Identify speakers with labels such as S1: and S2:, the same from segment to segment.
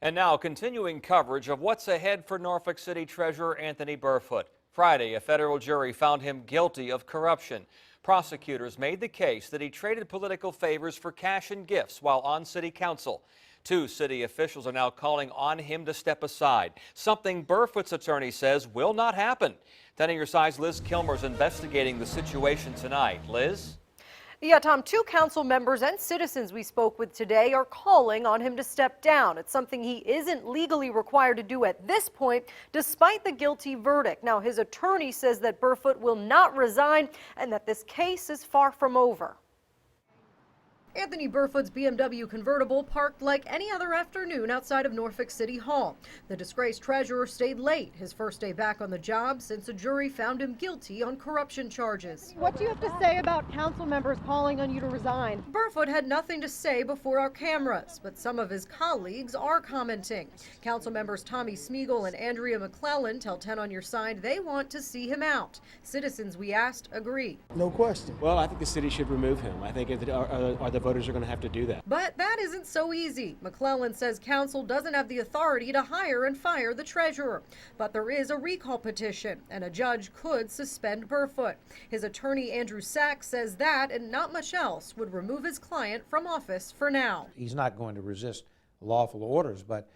S1: And now, continuing coverage of what's ahead for Norfolk City Treasurer Anthony Burfoot. Friday, a federal jury found him guilty of corruption. Prosecutors made the case that he traded political favors for cash and gifts while on City Council. Two city officials are now calling on him to step aside, something Burfoot's attorney says will not happen. 10 on your side's Liz Kilmer's investigating the situation tonight. Liz?
S2: Yeah, Tom, two council members and citizens we spoke with today are calling on him to step down. It's something he isn't legally required to do at this point, despite the guilty verdict. Now, his attorney says that Burfoot will not resign and that this case is far from over. Anthony Burfoot's BMW convertible parked like any other afternoon outside of Norfolk City Hall. The disgraced treasurer stayed late, his first day back on the job since a jury found him guilty on corruption charges.
S3: What do you have to say about council members calling on you to resign?
S2: Burfoot had nothing to say before our cameras, but some of his colleagues are commenting. Council members Tommy Smeagol and Andrea McClellan tell 10 on your side they want to see him out. Citizens we asked agree.
S4: No question.
S5: Well, I think the city should remove him. I think the voters are going to have to do that.
S2: But that isn't so easy. McClellan says council doesn't have the authority to hire and fire the treasurer. But there is a recall petition, and a judge could suspend Burfoot. His attorney, Andrew Sachs, says that and not much else would remove his client from office for now.
S6: He's not going to resist lawful orders, but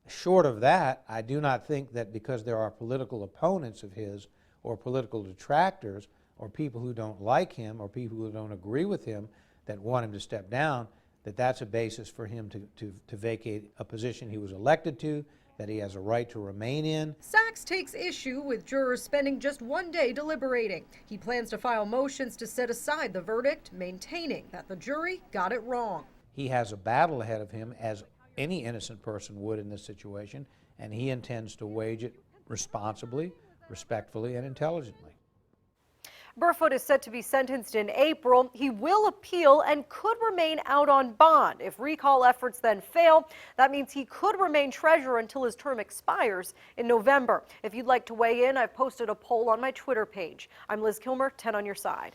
S6: short of that, I do not think that because there are political opponents of his or political detractors or people who don't like him or people who don't agree with him that want him to step down, that's a basis for him to vacate a position he was elected to, that he has a right to remain in.
S2: Sachs takes issue with jurors spending just one day deliberating. He plans to file motions to set aside the verdict, maintaining that the jury got it wrong.
S6: He has a battle ahead of him, as any innocent person would in this situation, and he intends to wage it responsibly, respectfully, and intelligently.
S2: Burfoot is set to be sentenced in April. He will appeal and could remain out on bond. If recall efforts then fail, that means he could remain treasurer until his term expires in November. If you'd like to weigh in, I've posted a poll on my Twitter page. I'm Liz Kilmer, 10 on your side.